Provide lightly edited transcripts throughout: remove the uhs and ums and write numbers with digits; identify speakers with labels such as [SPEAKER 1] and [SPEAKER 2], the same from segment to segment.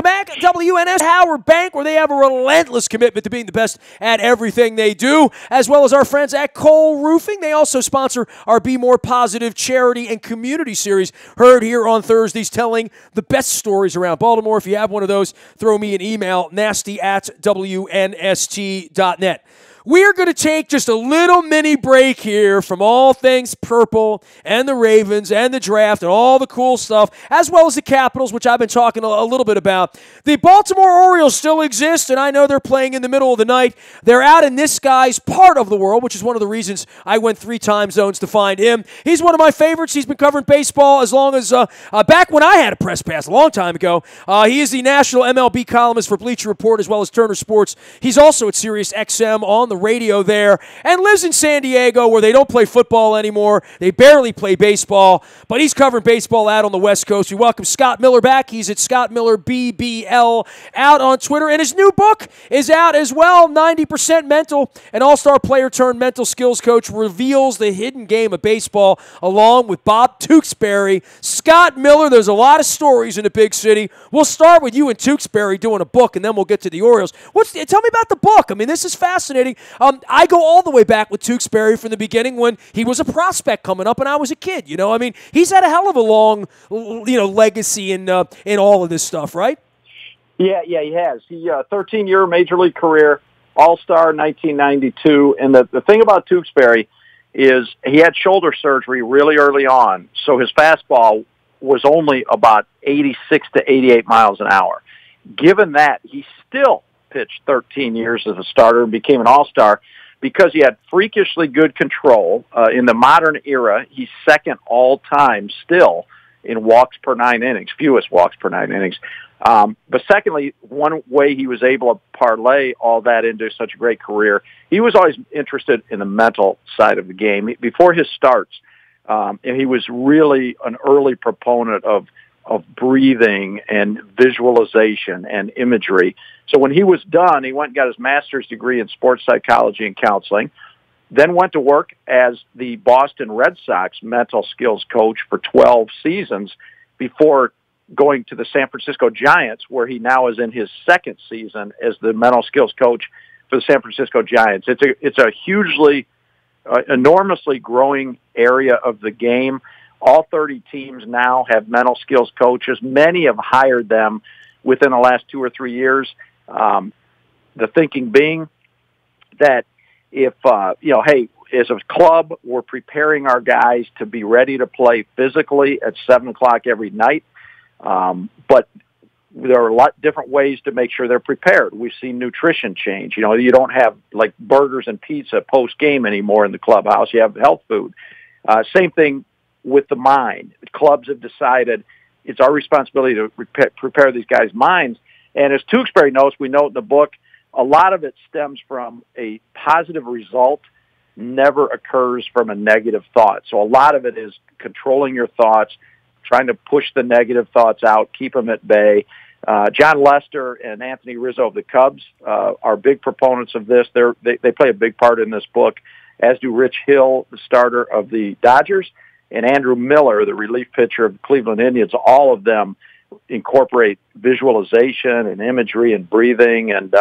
[SPEAKER 1] Back at WNST Howard Bank, where they have a relentless commitment to being the best at everything they do, as well as our friends at Cole Roofing. They also sponsor our Be More Positive charity and community series, heard here on Thursdays, telling the best stories around Baltimore. If you have one of those, throw me an email, nasty@WNST.net. We're going to take just a little mini break here from all things purple and the Ravens and the draft and all the cool stuff, as well as the Capitals, which I've been talking a little bit about. The Baltimore Orioles still exist, and I know they're playing in the middle of the night. They're out in this guy's part of the world, which is one of the reasons I went 3 time zones to find him. He's one of my favorites. He's been covering baseball as long as back when I had a press pass a long time ago. He is the national MLB columnist for Bleacher Report as well as Turner Sports. He's also at Sirius XM on the radio there, and lives in San Diego, where they don't play football anymore. They barely play baseball, but he's covering baseball out on the West Coast. We welcome Scott Miller back. He's at Scott Miller BBL out on Twitter, and his new book is out as well, 90% Mental. An all-star player turned mental skills coach reveals the hidden game of baseball, along with Bob Tewksbury. Scott Miller, there's a lot of stories in the big city. We'll start with you and Tewksbury doing a book, and then we'll get to the Orioles. Tell me about the book. I mean, this is fascinating. I go all the way back with Tewksbury from the beginning when he was a prospect coming up and I was a kid. You know, I mean, he's had a hell of a long, legacy in all of this stuff, right?
[SPEAKER 2] Yeah, he has. He 13-year major league career, all-star 1992. And the thing about Tewksbury is he had shoulder surgery really early on, so his fastball was only about 86 to 88 miles an hour. Given that, he still pitched 13 years as a starter and became an all-star because he had freakishly good control. In the modern era, he's second all-time still in walks per 9 innings, fewest walks per 9 innings. But secondly, one way he was able to parlay all that into such a great career, he was always interested in the mental side of the game. Before his starts, and he was really an early proponent of breathing and visualization and imagery. So when he was done, he went and got his master's degree in sports psychology and counseling, then went to work as the Boston Red Sox mental skills coach for 12 seasons before going to the San Francisco Giants, where he now is in his second season as the mental skills coach for the San Francisco Giants. It's a hugely, enormously growing area of the game. All 30 teams now have mental skills coaches. Many have hired them within the last 2 or 3 years. The thinking being that if, hey, as a club, we're preparing our guys to be ready to play physically at 7 o'clock every night. But there are a lot different ways to make sure they're prepared. We've seen nutrition change. You don't have like burgers and pizza post-game anymore in the clubhouse. You have health food. Same thing with the mind. Clubs have decided it's our responsibility to prepare these guys' minds. And as Tewksbury knows, we note in the book, a lot of it stems from a positive result never occurs from a negative thought. So a lot of it is controlling your thoughts, trying to push the negative thoughts out, keep them at bay. John Lester and Anthony Rizzo of the Cubs are big proponents of this. They play a big part in this book, as do Rich Hill, the starter of the Dodgers, and Andrew Miller, the relief pitcher of the Cleveland Indians. All of them incorporate visualization and imagery and breathing. And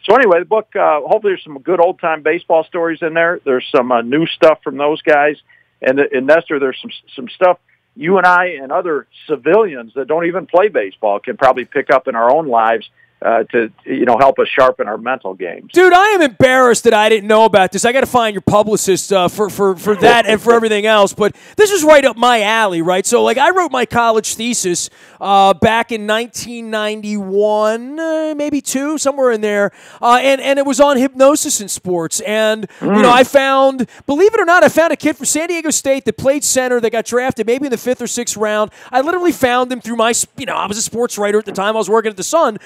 [SPEAKER 2] so anyway, the book, hopefully there's some good old-time baseball stories in there. There's some new stuff from those guys. And in Nestor, there's some stuff you and I and other civilians that don't even play baseball can probably pick up in our own lives to help us sharpen our mental games.
[SPEAKER 1] Dude, I am embarrassed that I didn't know about this. I got to find your publicist for that and for everything else. But this is right up my alley, right? So, I wrote my college thesis back in 1991, maybe 2, somewhere in there, and it was on hypnosis in sports. And I found, believe it or not, a kid from San Diego State that played center that got drafted maybe in the 5th or 6th round. I literally found him through my, I was a sports writer at the time. I was working at the Sun.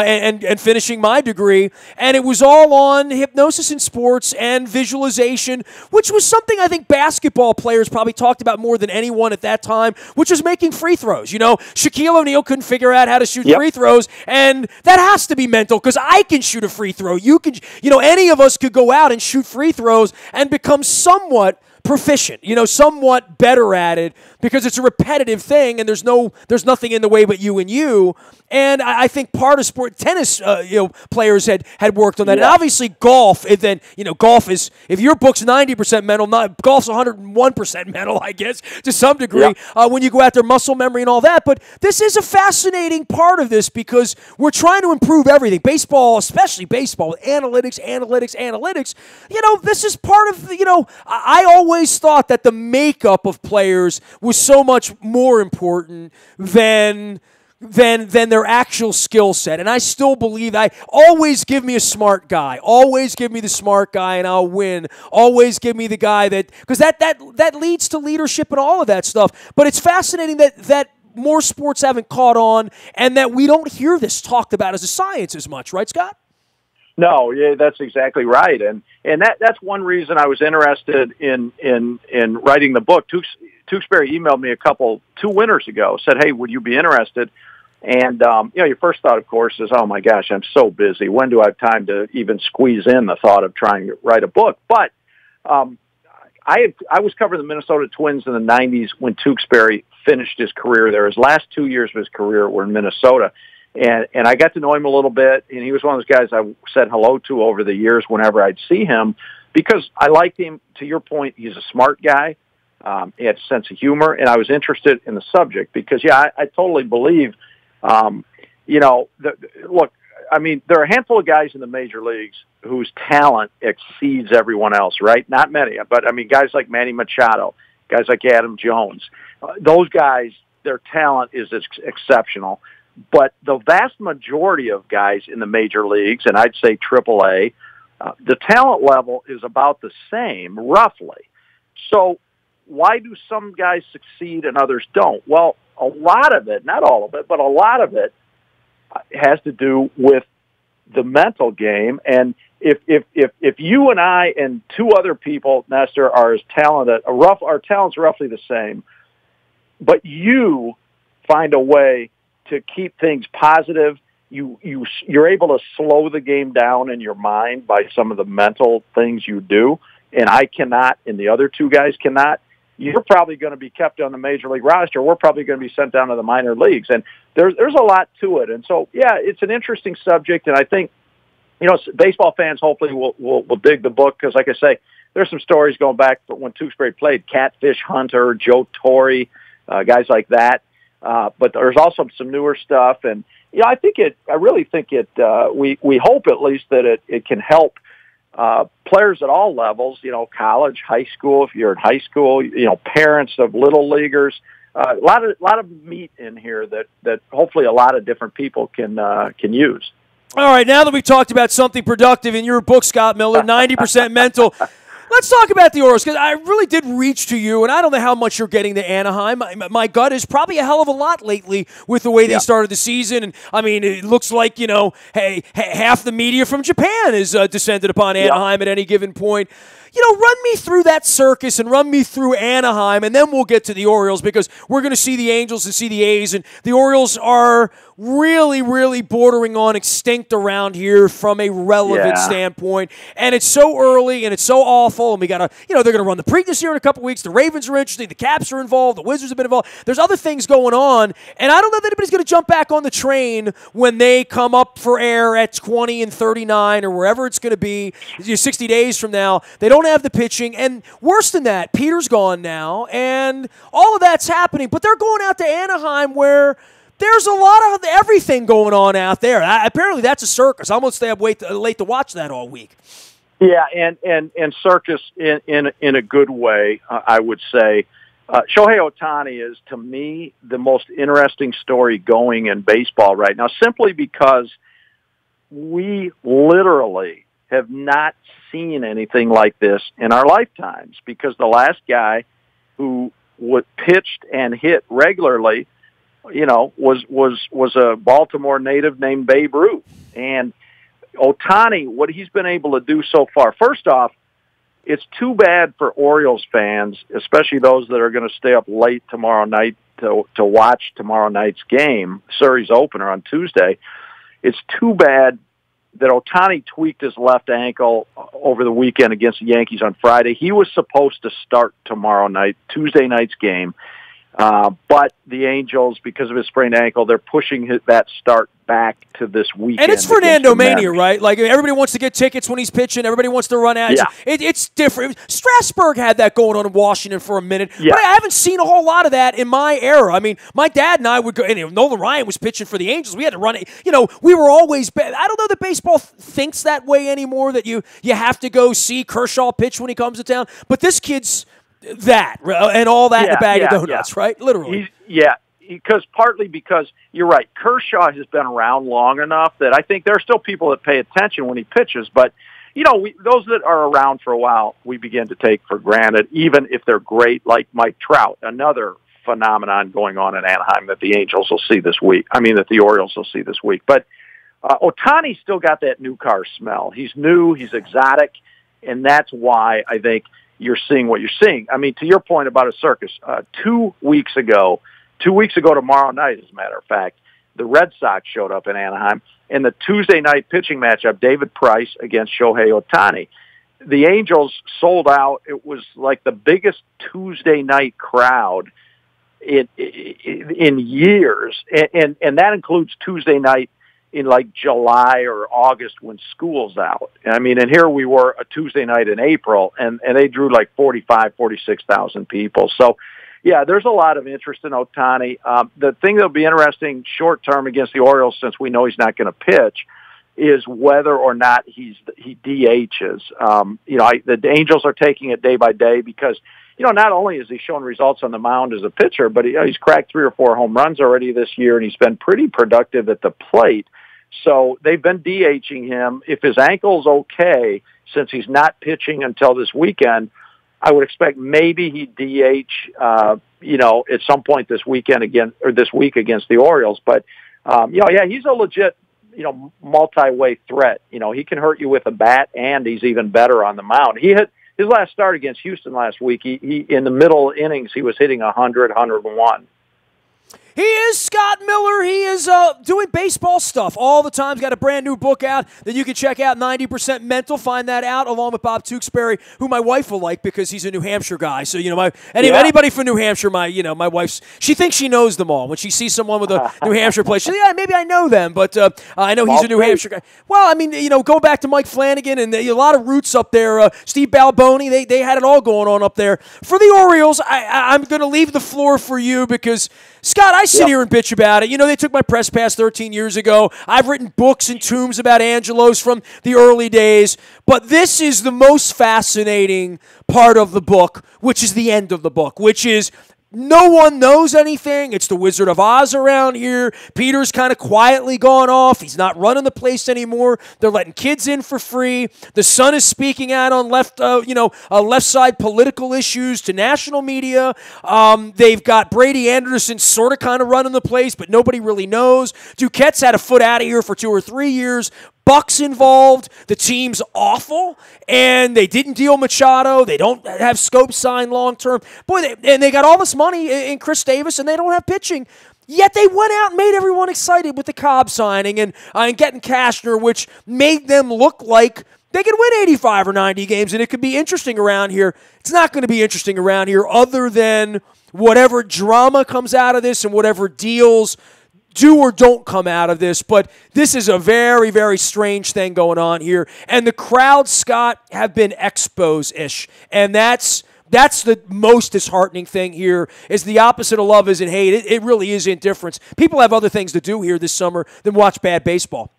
[SPEAKER 1] And finishing my degree, and it was all on hypnosis in sports and visualization, which was something I think basketball players probably talked about more than anyone at that time, which was making free throws. Shaquille O'Neal couldn't figure out how to shoot free throws, and that has to be mental because I can shoot a free throw. You can, any of us could go out and shoot free throws and become somewhat proficient, somewhat better at it because it's a repetitive thing, and there's nothing in the way but you and you. And I think part of tennis, players had worked on that.
[SPEAKER 2] Yeah.
[SPEAKER 1] And obviously golf, golf is, if your book's 90% mental, golf's 101% mental, I guess, to some degree, when you go out there, muscle memory and all that. But this is a fascinating part of this because we're trying to improve everything. Baseball, especially baseball, with analytics. This is part of, I always thought that the makeup of players was so much more important than their actual skill set. And I still believe always give me a smart guy. Always give me the smart guy and I'll win. Always give me the guy because that leads to leadership and all of that stuff. But it's fascinating that more sports haven't caught on and that we don't hear this talked about as a science as much, right, Scott?
[SPEAKER 2] No, yeah, that's exactly right, and that's one reason I was interested in writing the book. Tewksbury emailed me 2 winters ago, said, "Hey, would you be interested?" And your first thought, of course, is, "Oh my gosh, I'm so busy. When do I have time to even squeeze in the thought of trying to write a book?" But I was covering the Minnesota Twins in the '90s when Tewksbury finished his career there. His last 2 years of his career were in Minnesota. And I got to know him a little bit, and he was one of those guys I said hello to over the years whenever I'd see him because I liked him. To your point, he's a smart guy. He had a sense of humor, and I was interested in the subject because, I totally believe, look, I mean, there are a handful of guys in the major leagues whose talent exceeds everyone else, right? Not many, but, I mean, guys like Manny Machado, guys like Adam Jones, those guys, their talent is exceptional. But the vast majority of guys in the major leagues, and I'd say AAA, the talent level is about the same, roughly. So why do some guys succeed and others don't? Well, a lot of it, not all of it, but a lot of it has to do with the mental game. And if you and I and 2 other people, Nestor, are as talented, our talent's roughly the same, but you find a way to keep things positive, you're able to slow the game down in your mind by some of the mental things you do, and I cannot, and the other 2 guys cannot, you're probably going to be kept on the major league roster. We're probably going to be sent down to the minor leagues, and there's a lot to it. And so, it's an interesting subject, and I think, baseball fans hopefully will dig the book because, like I say, there's some stories going back when Tewksbury played, Catfish Hunter, Joe Torre, guys like that. But there's also some newer stuff, and I really think we hope at least that it can help players at all levels. College, high school. If you're in high school, parents of little leaguers. A lot of meat in here that hopefully a lot of different people can use.
[SPEAKER 1] All right, now that we've talked about something productive in your book, Scott Miller, 90% mental. Let's talk about the Orioles, because I really did reach to you, and I don't know how much you're getting to Anaheim. My gut is probably a hell of a lot lately with the way they started the season. And, I mean, it looks like, hey, half the media from Japan is descended upon Anaheim at any given point. Run me through that circus and run me through Anaheim, and then we'll get to the Orioles because we're going to see the Angels and see the A's, and the Orioles are really, really bordering on extinct around here from a relevant standpoint. And it's so early and it's so awful, and we got to, they're going to run the Preakness here in a couple weeks. The Ravens are interesting. The Caps are involved. The Wizards have been involved. There's other things going on, and I don't know that anybody's going to jump back on the train when they come up for air at 20 and 39 or wherever it's going to be 60 days from now. They don't have the pitching, and worse than that, Peter's gone now, and all of that's happening, but they're going out to Anaheim where there's a lot of everything going on out there. Apparently that's a circus. I'm going to stay up late to watch that all week.
[SPEAKER 2] Yeah, and circus in a good way, I would say. Shohei Ohtani is, to me, the most interesting story going in baseball right now, simply because we literally have not seen anything like this in our lifetimes, because the last guy who pitched and hit regularly, was a Baltimore native named Babe Ruth. And Ohtani, what he's been able to do so far, first off, it's too bad for Orioles fans, especially those that are going to stay up late tomorrow night to watch tomorrow night's game, Sirius opener on Tuesday. It's too bad that Ohtani tweaked his left ankle over the weekend against the Yankees on Friday. He was supposed to start tomorrow night, Tuesday night's game. But the Angels, because of his sprained ankle, they're pushing that start back to this weekend.
[SPEAKER 1] And it's Fernando Mania, right? Like, everybody wants to get tickets when he's pitching. Everybody wants to run at you. It's different. Strasburg had that going on in Washington for a minute. Yeah. But I haven't seen a whole lot of that in my era. I mean, my dad and I would go, and if Nolan Ryan was pitching for the Angels, we had to run it. You know, we were always, I don't know that baseball thinks that way anymore, that you have to go see Kershaw pitch when he comes to town. But this kid's that, and all that in a bag of donuts, right? Literally. Partly because you're right, Kershaw has been around long enough that I think there are still people that pay attention when he pitches, but those that are around for a while, we begin to take for granted, even if they're great, like Mike Trout, another phenomenon going on in Anaheim that the Angels will see this week. I mean, that the Orioles will see this week. But Ohtani's still got that new car smell. He's new, he's exotic, and that's why I think you're seeing what you're seeing. I mean, to your point about a circus, 2 weeks ago tomorrow night, as a matter of fact, the Red Sox showed up in Anaheim, and the Tuesday night pitching matchup, David Price against Shohei Ohtani. The Angels sold out. It was like the biggest Tuesday night crowd in years, and that includes Tuesday night in like July or August when school's out. I mean, and here we were a Tuesday night in April, and they drew like 46,000 people. So, yeah, there's a lot of interest in Ohtani. The thing that'll be interesting short term against the Orioles, since we know he's not going to pitch, is whether or not he DHs. The Angels are taking it day by day because, not only has he shown results on the mound as a pitcher, but he's cracked 3 or 4 home runs already this year, and he's been pretty productive at the plate. So they've been DHing him. If his ankle's okay, since he's not pitching until this weekend, I would expect maybe he'd DH, at some point this weekend again, or this week against the Orioles. But, he's a legit, multi-way threat. He can hurt you with a bat, and he's even better on the mound. He hit his last start against Houston last week. He in the middle innings, he was hitting 100, 101. He is Scott Miller. He is doing baseball stuff all the time. He's got a brand new book out that you can check out, 90% Mental. Find that out along with Bob Tewksbury, who my wife will like because he's a New Hampshire guy. So, anybody from New Hampshire, my wife's, she thinks she knows them all. When she sees someone with a New Hampshire place, she says, yeah, maybe I know them, but I know he's a New Hampshire guy. Well, I mean, go back to Mike Flanagan and a lot of roots up there. Steve Balboni, they had it all going on up there. For the Orioles, I'm going to leave the floor for you because, Scott, I sit here and bitch about it. They took my press pass 13 years ago. I've written books and tombs about Angelos from the early days. But this is the most fascinating part of the book, which is the end of the book, which is no one knows anything. It's the Wizard of Oz around here. Peter's kind of quietly gone off. He's not running the place anymore. They're letting kids in for free. The Sun is speaking out on left side political issues to national media. They've got Brady Anderson sort of kind of running the place, but nobody really knows. Duquette's had a foot out of here for 2 or 3 years. Buck's involved. The team's awful, and they didn't deal Machado. They don't have Scope signed long-term. Boy, they got all this money in Chris Davis, and they don't have pitching. Yet they went out and made everyone excited with the Cobb signing and getting Cashner, which made them look like they could win 85 or 90 games, and it could be interesting around here. It's not going to be interesting around here other than whatever drama comes out of this and whatever deals do or don't come out of this, but this is a very, very strange thing going on here. And the crowd, Scott, have been Expos-ish. And that's the most disheartening thing here, is the opposite of love isn't hate. It really is indifference. People have other things to do here this summer than watch bad baseball.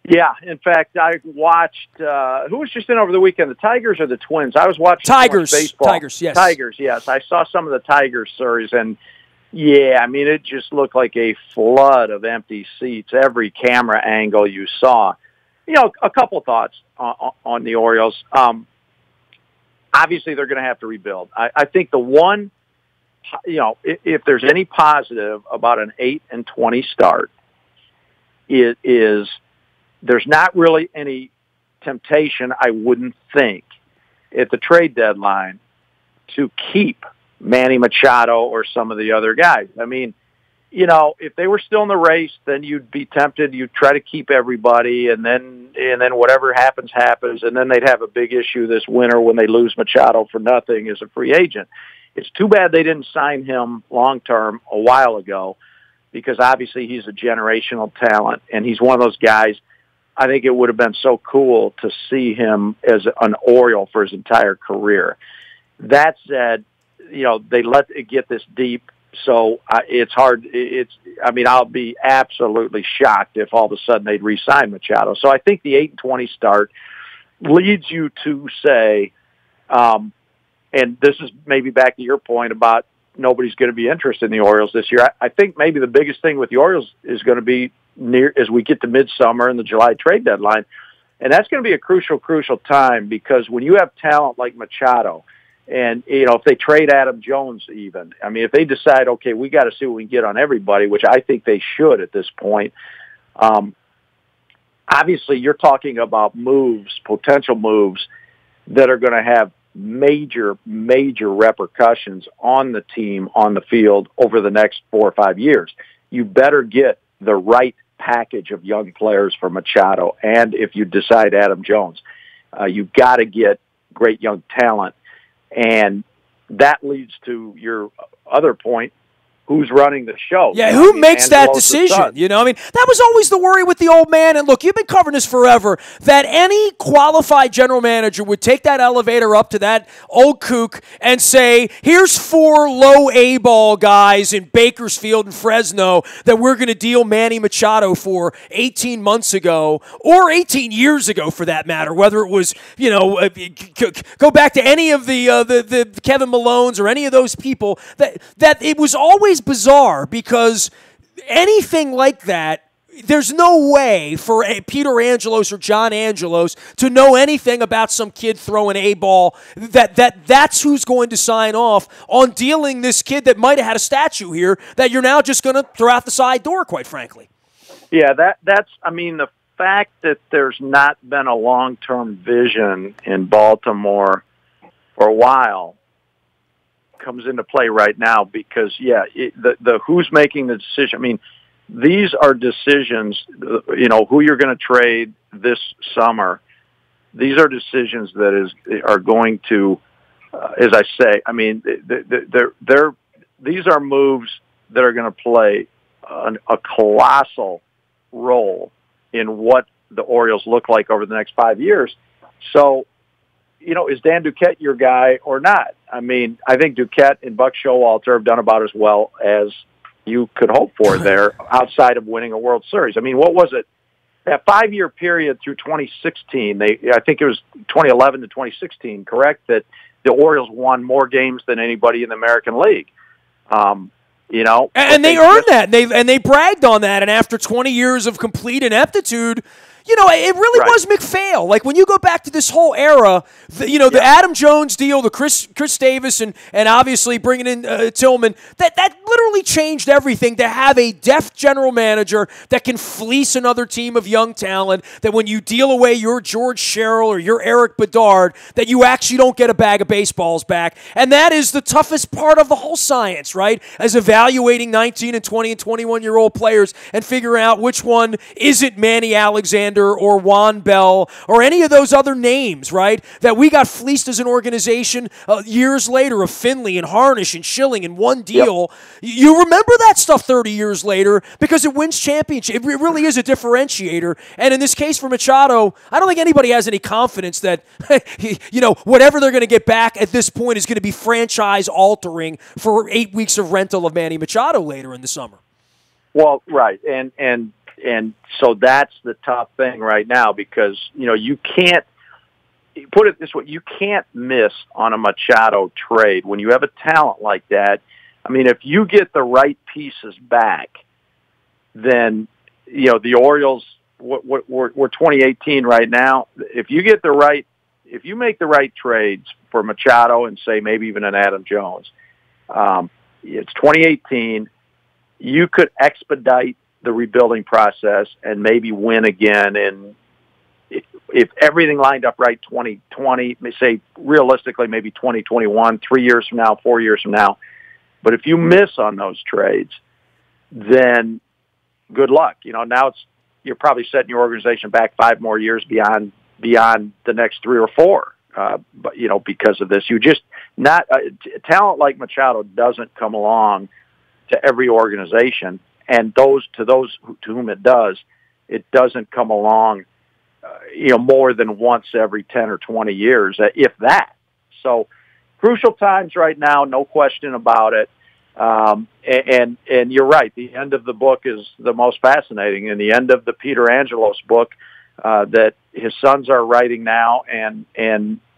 [SPEAKER 2] Yeah, in fact, I watched, who was just in over the weekend, the Tigers or the Twins? I was watching
[SPEAKER 1] Tigers,
[SPEAKER 2] baseball.
[SPEAKER 1] Tigers, yes.
[SPEAKER 2] Tigers, yes. I saw some of the Tigers series, and yeah, I mean, it just looked like a flood of empty seats, every camera angle you saw. A couple thoughts on the Orioles. Obviously, they're going to have to rebuild. I think the one, if there's any positive about an 8-20 start, it is there's not really any temptation, I wouldn't think, at the trade deadline to keep Manny Machado or some of the other guys. I mean, if they were still in the race, then you'd be tempted. You'd try to keep everybody, and then whatever happens, and then they'd have a big issue this winter when they lose Machado for nothing as a free agent. It's too bad they didn't sign him long-term a while ago, because obviously he's a generational talent, and he's one of those guys. I think it would have been so cool to see him as an Oriole for his entire career. That said, they let it get this deep, so it's hard. I'll be absolutely shocked if all of a sudden they'd re-sign Machado. So I think the 8-20 start leads you to say, and this is maybe back to your point about nobody's going to be interested in the Orioles this year. I think maybe the biggest thing with the Orioles is going to be near as we get to midsummer and the July trade deadline. And that's going to be a crucial time, because when you have talent like Machado, and, if they trade Adam Jones even, if they decide, okay, we got to see what we can get on everybody, which I think they should at this point. Obviously you're talking about potential moves that are going to have major repercussions on the team, on the field over the next 4 or 5 years. You better get the right package of young players for Machado. And if you decide Adam Jones, you've got to get great young talent. And that leads to your other point. Who's running the show?
[SPEAKER 1] Yeah, who makes that decision? That was always the worry with the old man. And look, you've been covering this forever, that any qualified general manager would take that elevator up to that old kook and say, here's 4 low A-ball guys in Bakersfield and Fresno that we're going to deal Manny Machado for 18 months ago, or 18 years ago for that matter, whether it was, go back to any of the Kevin Malones or any of those people, that it was always bizarre, because anything like that, there's no way for Peter Angelos or John Angelos to know anything about some kid throwing a ball. That's who's going to sign off on dealing this kid that might have had a statue here that you're now just going to throw out the side door, quite frankly.
[SPEAKER 2] Yeah, that's the fact that there's not been a long-term vision in Baltimore for a while comes into play right now, because the who's making the decision. These are decisions, who you're going to trade this summer. These are decisions that are going to, as I say, these are moves that are going to play a colossal role in what the Orioles look like over the next 5 years. So, is Dan Duquette your guy or not? I think Duquette and Buck Showalter have done about as well as you could hope for there, outside of winning a World Series. What was it? That 5-year period through 2016, I think it was 2011 to 2016, correct? That the Orioles won more games than anybody in the American League. And
[SPEAKER 1] they earned that. They bragged on that. And after 20 years of complete ineptitude, it really was McPhail. Like, when you go back to this whole era, the Adam Jones deal, the Chris Davis, and obviously bringing in Tillman, that literally changed everything, to have a deft general manager that can fleece another team of young talent, that when you deal away your George Sherrill or your Eric Bedard, that you actually don't get a bag of baseballs back. And that is the toughest part of the whole science, right? As evaluating 19 and 20 and 21-year-old players and figuring out which one isn't Manny Alexander or Juan Bell or any of those other names, right? That we got fleeced as an organization years later, of Finley and Harnish and Schilling in one deal. Yep. You remember that stuff 30 years later, because it wins championship. It really is a differentiator. And in this case for Machado, I don't think anybody has any confidence that, whatever they're going to get back at this point is going to be franchise altering for 8 weeks of rental of Manny Machado later in the summer.
[SPEAKER 2] Well, right. And so that's the tough thing right now, because, you can't, put it this way, you can't miss on a Machado trade when you have a talent like that. If you get the right pieces back, then, the Orioles, we're 2018 right now. If you make the right trades for Machado and say maybe even an Adam Jones, it's 2018, you could expedite the rebuilding process and maybe win again. And if everything lined up right, 2020, say realistically, maybe 2021, 3 years from now, 4 years from now. But if you miss on those trades, then good luck. Now you're probably setting your organization back 5 more years beyond the next 3 or 4. but because of this, you just not talent like Machado doesn't come along to every organization, and to whom it does, it doesn't come along, more than once every 10 or 20 years, if that. So crucial times right now, no question about it. And you're right. The end of the book is the most fascinating, and the end of the Peter Angelos book that his sons are writing now. And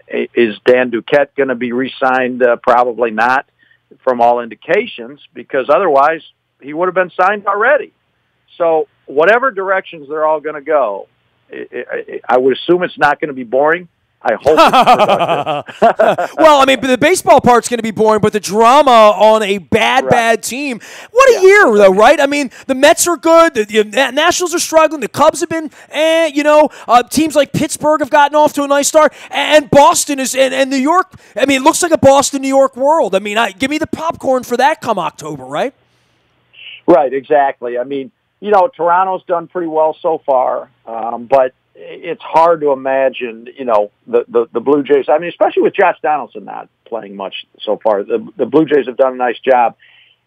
[SPEAKER 2] is Dan Duquette going to be re-signed? Probably not, from all indications, because otherwise he would have been signed already. So whatever directions they're all going to go, I would assume it's not going to be boring. I hope it's productive.
[SPEAKER 1] Well, I mean, the baseball part's going to be boring, but the drama on a bad team. What a year, though, right? I mean, the Mets are good. The Nationals are struggling. The Cubs have been, teams like Pittsburgh have gotten off to a nice start. And Boston is, and New York, I mean, it looks like a Boston-New York world. I mean, give me the popcorn for that come October, right?
[SPEAKER 2] Right, exactly. I mean, Toronto's done pretty well so far, but it's hard to imagine, the Blue Jays. I mean, especially with Josh Donaldson not playing much so far, the Blue Jays have done a nice job.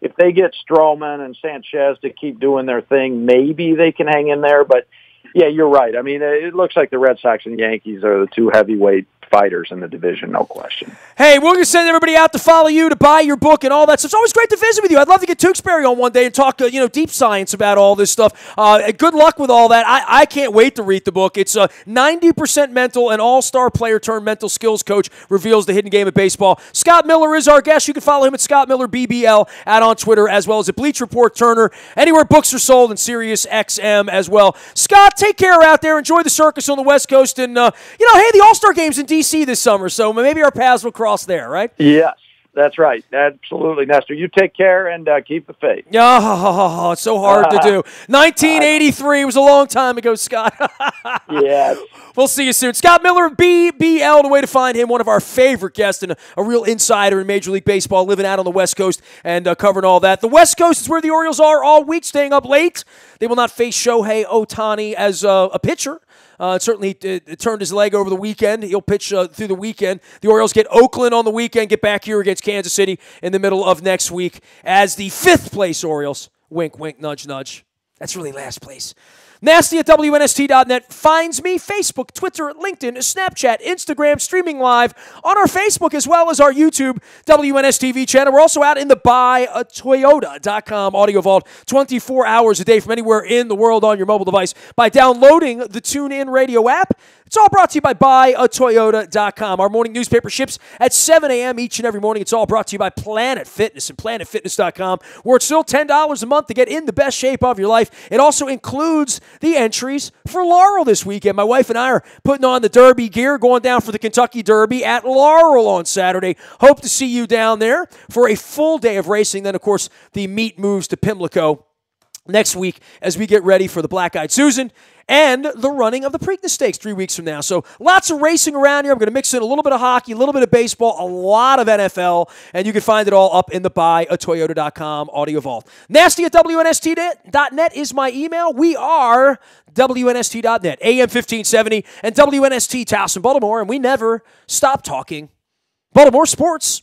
[SPEAKER 2] If they get Stroman and Sanchez to keep doing their thing, maybe they can hang in there. But, yeah, you're right. I mean, it looks like the Red Sox and Yankees are the two heavyweight fighters in the division, no question.
[SPEAKER 1] Hey, we're going to send everybody out to follow you, to buy your book and all that. So it's always great to visit with you. I'd love to get Tewksbury on one day and talk, deep science about all this stuff. Good luck with all that. I can't wait to read the book. It's 90% mental, an all-star player turned mental skills coach reveals the hidden game of baseball. Scott Miller is our guest. You can follow him at Scott Miller BBL out on Twitter, as well as at Bleacher Report Turner, anywhere books are sold, and Sirius XM as well. Scott, take care out there. Enjoy the circus on the West Coast. And, hey, the All-Star Game's in D.C. this summer, so maybe our paths will cross there, right?
[SPEAKER 2] Yes, that's right. Absolutely, Nestor. You take care and keep the faith.
[SPEAKER 1] Oh, it's so hard to do. 1983 was a long time ago, Scott.
[SPEAKER 2] Yes.
[SPEAKER 1] We'll see you soon. Scott Miller, BBL, the way to find him, one of our favorite guests and a real insider in Major League Baseball, living out on the West Coast and covering all that. The West Coast is where the Orioles are all week, staying up late. They will not face Shohei Ohtani as a pitcher. Certainly it turned his leg over the weekend. He'll pitch through the weekend. The Orioles get Oakland on the weekend, get back here against Kansas City in the middle of next week as the 5th place Orioles. Wink, wink, nudge, nudge. That's really last place. Nasty at WNST.net finds me. Facebook, Twitter, LinkedIn, Snapchat, Instagram, streaming live on our Facebook as well as our YouTube WNSTV channel. We're also out in the buyatoyota.com audio vault 24 hours a day from anywhere in the world on your mobile device by downloading the TuneIn Radio app. It's all brought to you by buyatoyota.com. Our morning newspaper ships at 7 a.m. each and every morning. It's all brought to you by Planet Fitness and planetfitness.com, where it's still $10 a month to get in the best shape of your life. It also includes the entries for Laurel this weekend. My wife and I are putting on the Derby gear, going down for the Kentucky Derby at Laurel on Saturday. Hope to see you down there for a full day of racing. Then, of course, the meet moves to Pimlico next week as we get ready for the Black-Eyed Susan and the running of the Preakness Stakes 3 weeks from now. So lots of racing around here. I'm going to mix in a little bit of hockey, a little bit of baseball, a lot of NFL, and you can find it all up in the buyatoyota.com audio vault. Nasty at WNST.net is my email. We are WNST.net, AM 1570, and WNST Towson, Baltimore, and we never stop talking Baltimore sports.